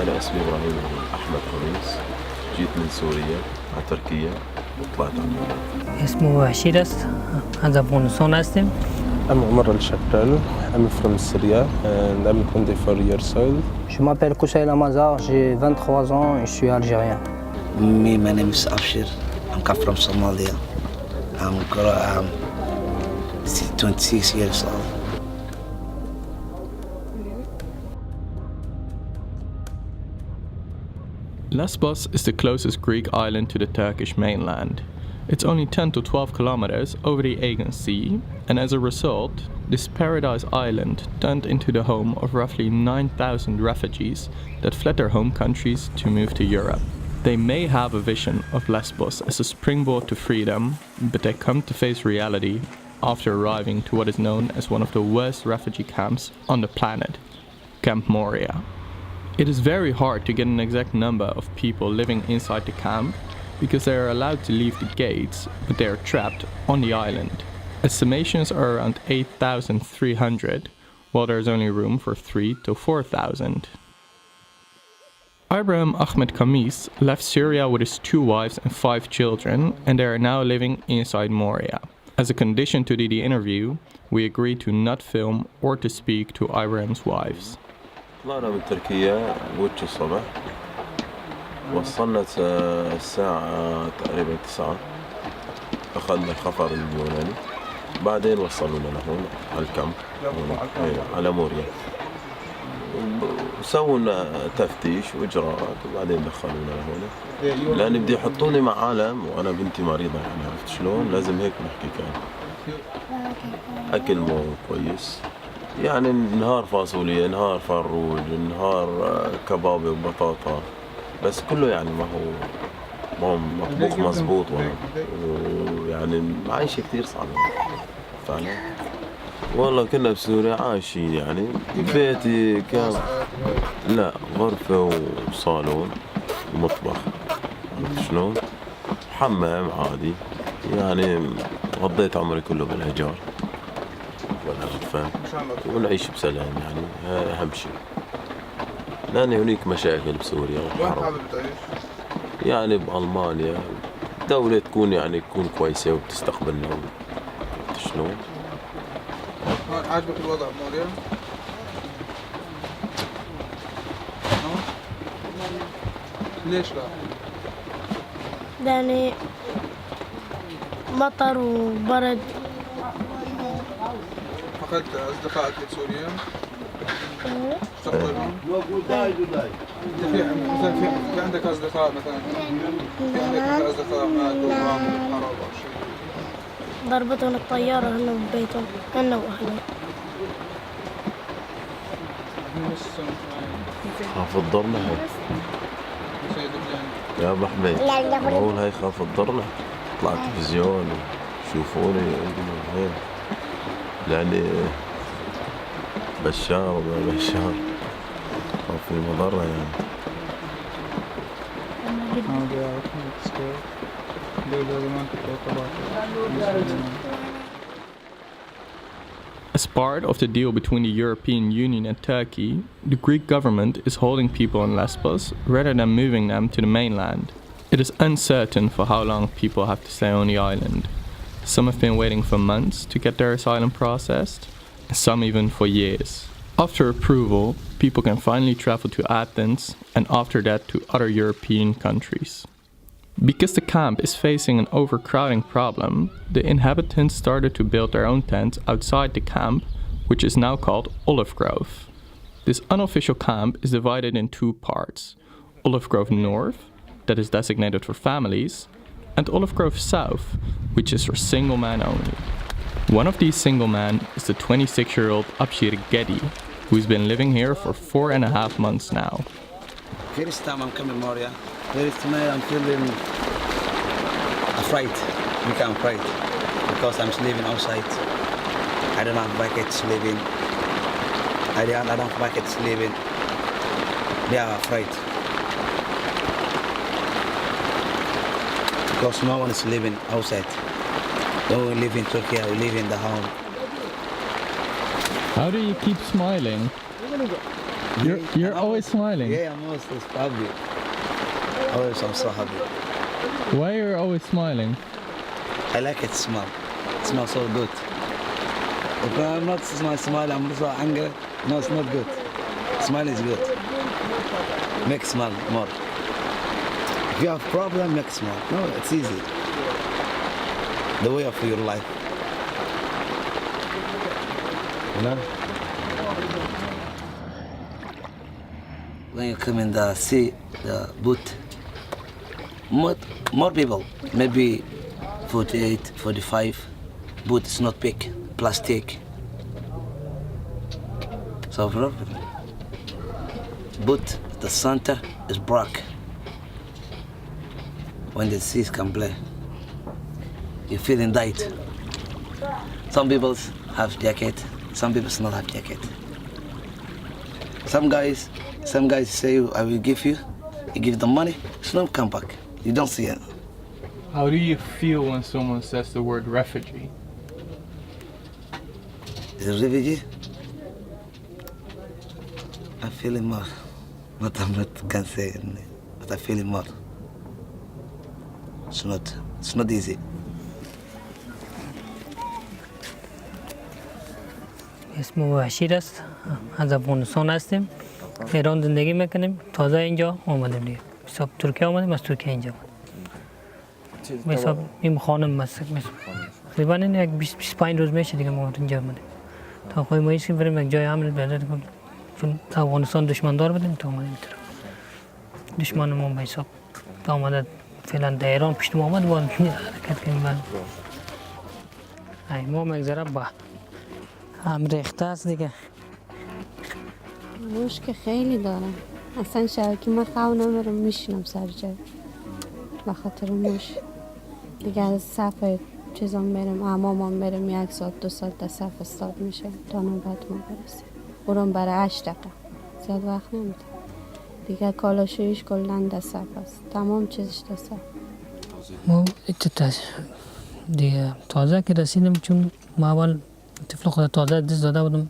أنا اسمي إبراهيم أحمد خميس. جيت من سوريا على تركيا وطلعت على موريا. اسمه عشيرس. هذا بونسون هستم. I'm Omar Al-Shakral. I'm from Syria and I'm 24 years old. Je m'appelle Koussaïl Amazar, j'ai 23 ans et je suis algérien. My name is Abshir. I'm come from Somalia. I'm 26 years old. Lesbos is the closest Greek island to the Turkish mainland. It's only 10 to 12 kilometers over the Aegean Sea, and as a result, this paradise island turned into the home of roughly 9,000 refugees that fled their home countries to move to Europe. They may have a vision of Lesbos as a springboard to freedom, but they come to face reality after arriving to what is known as one of the worst refugee camps on the planet, Camp Moria. It is very hard to get an exact number of people living inside the camp, because they are allowed to leave the gates, but they are trapped on the island. Estimations are around 8,300, while there is only room for 3,000 to 4,000. Ibrahim Ahmed Khamis left Syria with his 2 wives and 5 children, and they are now living inside Moria. As a condition to the interview, we agreed to not film or to speak to Ibrahim's wives. طلعنا من تركيا بوتش الصبح. وصلنا الساعة تقريبا 9. أخذنا الخفر اليوناني. بعدين وصلونا لهون على الكامب على موريا. وسووا تفتيش وإجراءات وبعدين دخلونا لهون. لأن بدي يحطوني مع عالم وأنا بنتي مريضة، يعني عرفت شلون؟ لازم هيك نحكي كان. أكل مو كويس. يعني نهار فاصوليا، نهار فروج، نهار كبابة وبطاطا، بس كله يعني ما هو مطبوخ مزبوط، ويعني معيشة كتير صعبة فعلا. والله كنا بسوريا عايشين يعني بيتي كان لا غرفة وصالون ومطبخ، عرفت شلون؟ حمام عادي، يعني قضيت عمري كله بالهجار والأغفان ونعيش بسلام، يعني أهم شيء. لأن هناك مشاكل بسوريا وحرب. يعني بألمانيا دولة تكون يعني تكون كويسة وبتستقبلنا شلون؟ عاجبك الوضع بموريا؟ ليش لا؟ يعني مطر وبرد. فقدت أصدقائك بسوريا؟ تستقبلهم؟ مثلا في عندك أصدقاء مثلا؟ في عندك أصدقاء ماتوا وراهم حرب أو شيء؟ ضربتهم الطيارة هن ببيتهم هن وأهلهم. خاف تضرنا هاي يا أبو حميد، بقول هاي خاف تضرنا. طلع تلفزيون وشوفوني هيك، يعني بشار وما بشار خاف في مضرة يعني. As part of the deal between the European Union and Turkey, the Greek government is holding people in Lesbos rather than moving them to the mainland. It is uncertain for how long people have to stay on the island. Some have been waiting for months to get their asylum processed, and some even for years. After approval, people can finally travel to Athens and after that to other European countries. Because the camp is facing an overcrowding problem, the inhabitants started to build their own tents outside the camp, which is now called Olive Grove. This unofficial camp is divided in 2 parts: Olive Grove North, that is designated for families, and Olive Grove South, which is for single men only. One of these single men is the 26-year-old Abshir Gedi, who's been living here for 4.5 months now. First time I'm coming Moria. First night I'm feeling afraid. I'm afraid because I'm sleeping outside. I don't have bucket sleeping. I don't have bucket sleeping. They are afraid because no one is living outside. When we live in Turkey, we live in the home. How do you keep smiling? You're always smiling. Yeah, I'm always happy. Always, I'm so happy. Why are you always smiling? I like it smell. It smells so good. If I'm not smiling, I'm so angry. No, it's not good. Smile is good. Make smile more. If you have problem, make smile. No, it's easy. The way of your life. You know? When you come in the sea, the boat, more people, maybe 48, 45. Boat is not big, plastic. So problem. Boat, the center is broke. When the seas can play, you feeling tight. Some people have jacket, some people not have jacket. Some guys say, I will give you give them money, it's not come back. You don't see it. How do you feel when someone says the word refugee? Is it refugee? I feel it more. But I'm not gonna say it, but I feel it more. It's not easy. اسم بشیر است. از افغانستان هستیم. ایران زندگی میکنیم. تازه اینجا آمدیم دیگه. حساب ترکیه آمدیم، از ترکیه اینجا آمدیم. حساب این خانم است. تقریبا این یک 25 روز میشه دیگه ما اینجا آمدیم. تا خواهی ما ایسیم بریم یک جای عمل بلد کنیم. چون افغانستان دشمن دار بدیم تا آمدیم طرف. دشمن ما به حساب تا آمده فعلا در ایران پشت ما آمد باید حرکت کنیم. ما مگذره با هم ریخته است دیگه. موش که خیلی دارم. اصلا شبکه من خواب نمیرم میشینم سر جای به خاطر موش. دیگه از صف چیزام میرم حمامم برم 1 ساعت 2 ساعت در صف استاد میشه تا نوبت ما برسه. برم برای 8 دقیقه زیاد وقت نمیده. دیگه کالاشویش کلا در صف است. تمام چیزش در صف. ما دیگه تازه که رسیدم چون ما اول طفل خود تازه دست داده بودم.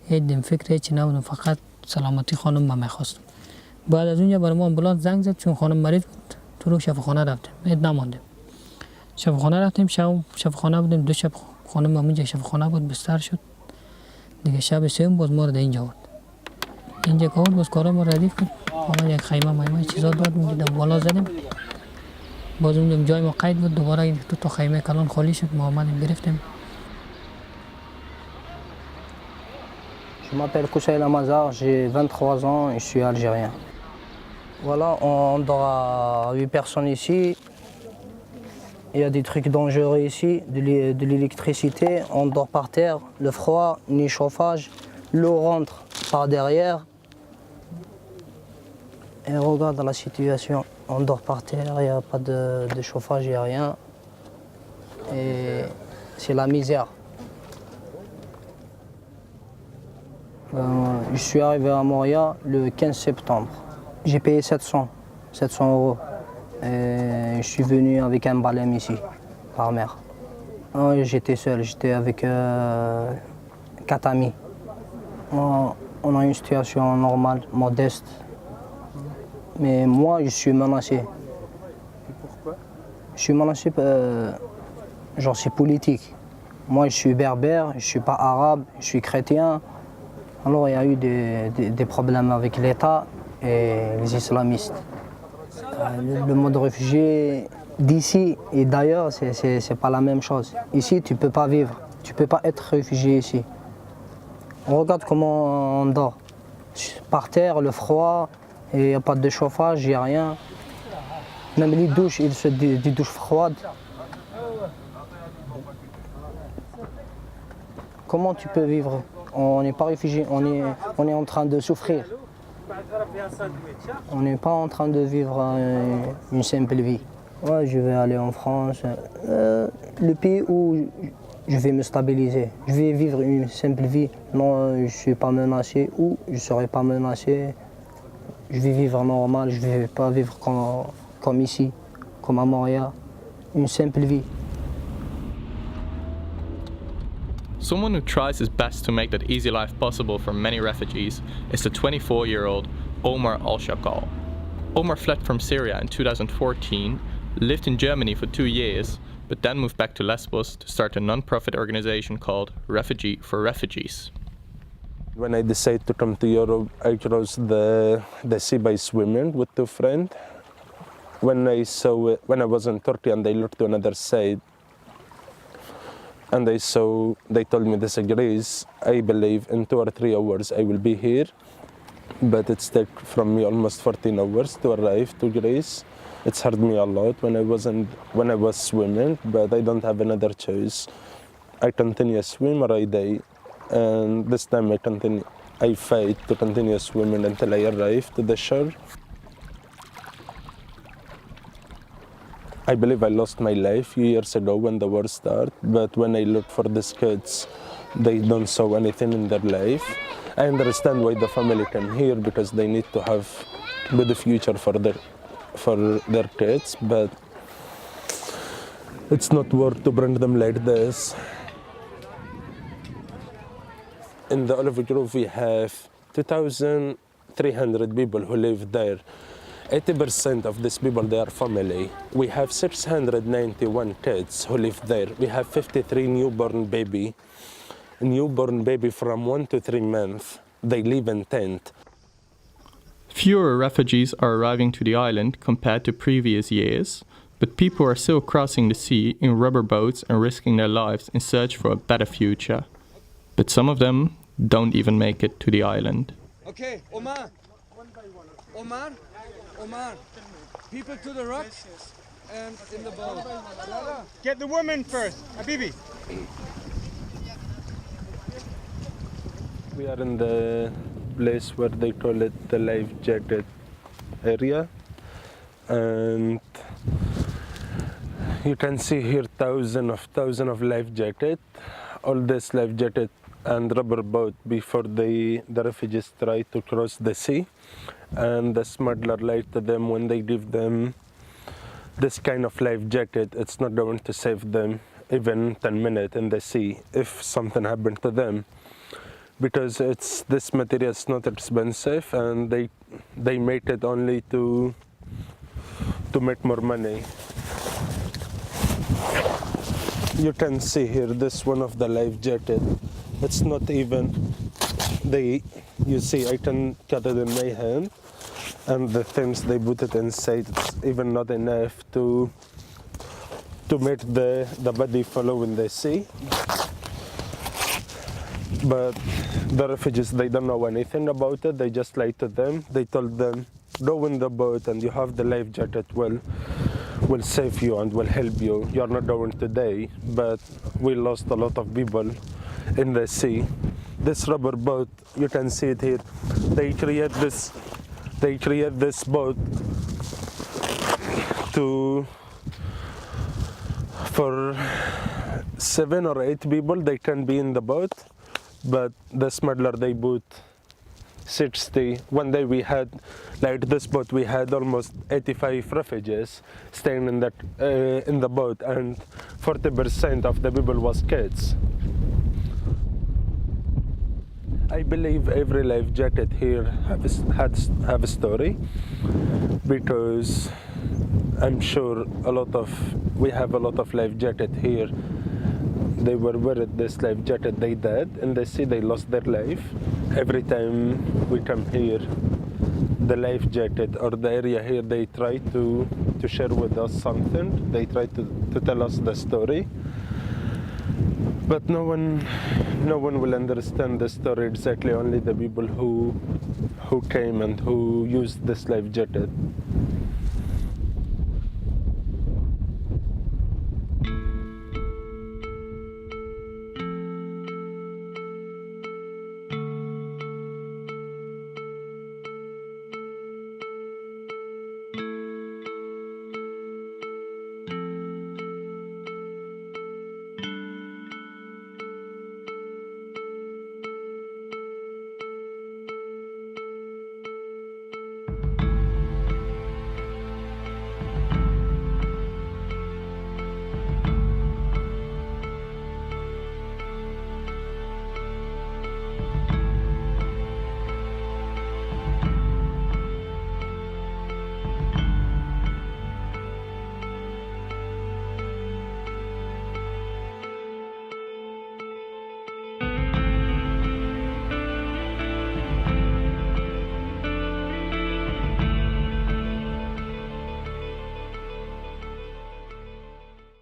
هیچ فکر هیچی نبودم، فقط سلامتی خانم ما میخواستم. بعد از اونجا برای ما آمبولانس زنگ زد چون خانم مریض بود. تو رو شفاخانه رفتیم. هیچ نماندیم. شفاخانه رفتیم، شفاخانه بودیم. 2 شب خانم ما اونجا شفاخانه بود، بستر شد. دیگه شب سوم باز ما رو در اینجا بود. اینجا که بود باز کارا ما ردیف کرد. ما یک خیمه مایمه چیزا داد اونجا بالا زدیم. باز اونجا جای ما قید بود. دوباره این تو خیمه کلان خالی شد. ما آمدیم گرفتیم. Je m'appelle Koussaïl Amazar, j'ai 23 ans et je suis algérien. Voilà, on dort à 8 personnes ici. Il y a des trucs dangereux ici, de l'électricité. On dort par terre, le froid, ni chauffage. L'eau rentre par derrière. Et regarde la situation. On dort par terre, il n'y a pas de chauffage, il n'y a rien. Et c'est la misère. Je suis arrivé à Moria le 15 septembre. J'ai payé 700 €. Et je suis venu avec un balem ici, par mer. J'étais seul, j'étais avec 4 amis. On a une situation normale, modeste. Mais moi, je suis menacé. Et pourquoi? Je suis menacé, genre c'est politique. Moi, je suis berbère, je ne suis pas arabe, je suis chrétien. Alors il y a eu des problèmes avec l'État et les islamistes. Le mode réfugié d'ici et d'ailleurs, c'est pas la même chose. Ici, tu peux pas vivre, tu peux pas être réfugié ici. On regarde comment on dort. Par terre, le froid, il n'y a pas de chauffage, il n'y a rien. Même les douches, ils sont des douches froides. Comment tu peux vivre? On n'est pas réfugié, on est en train de souffrir. On n'est pas en train de vivre une simple vie. Ouais, je vais aller en France, le pays où je vais me stabiliser. Je vais vivre une simple vie. Non, je ne suis pas menacé ou je ne serai pas menacé. Je vais vivre normal, je ne vais pas vivre comme ici, comme à Moria. Une simple vie. Someone who tries his best to make that easy life possible for many refugees is the 24-year-old Omar Al-Shakal. Omar fled from Syria in 2014, lived in Germany for 2 years, but then moved back to Lesbos to start a non-profit organization called Refugee for Refugees. When I decided to come to Europe, I chose the sea by swimming with 2 friends. When I was in Turkey and I looked to another side, and they told me this is Greece, I believe in 2 or 3 hours I will be here. But it's taken from me almost 14 hours to arrive to Greece. It's hurt me a lot when I was swimming, but I don't have another choice. I continue swim or I die, and this time I fight to continue swimming until I arrive to the shore. I believe I lost my life a few years ago when the war started, but when I look for these kids, they don't show anything in their life. I understand why the family came here, because they need to have a good future for their kids, but it's not worth to bring them like this. In the Olive Grove, we have 2,300 people who live there. 80% of these people, they are family. We have 691 kids who live there. We have 53 newborn baby from 1 to 3 months. They live in tent. Fewer refugees are arriving to the island compared to previous years, but people are still crossing the sea in rubber boats and risking their lives in search for a better future. But some of them don't even make it to the island. Okay, Omar, people to the rocks and in the boat. Get the woman first, Habibi. We are in the place where they call it the life jacket area, and you can see here thousands of life jackets. All this life jacket and rubber boat before the refugees try to cross the sea, and the smuggler lied to them when they give them this kind of life jacket. It's not going to save them even 10 minutes in the sea if something happened to them, because this material is not expensive, and they make it only to make more money. You can see here this one of the life jacket. It's not even you see I can cut it in my hand, and the things they put it inside, it's even not enough to make the body follow in the sea. But the refugees, they don't know anything about it. They just lied to them. They told them, go in the boat and you have the life jacket will save you and will help you. You're not going to die. But we lost a lot of people in the sea. This rubber boat, you can see it here. They create this boat for 7 or 8 people. They can be in the boat. But the smuggler, they put 60. One day we had, like this boat, we had almost 85 refugees staying in the boat, and 40% of the people was kids. I believe every life jacket here have a story, because I'm sure we have a lot of life jacket here. They were wearing this life jacket, they died in the sea, they lost their life. Every time we come here, the life jacket or the area here, they try to share with us something. They try to tell us the story. But no one will understand the story exactly, only the people who came and who used this life jacket.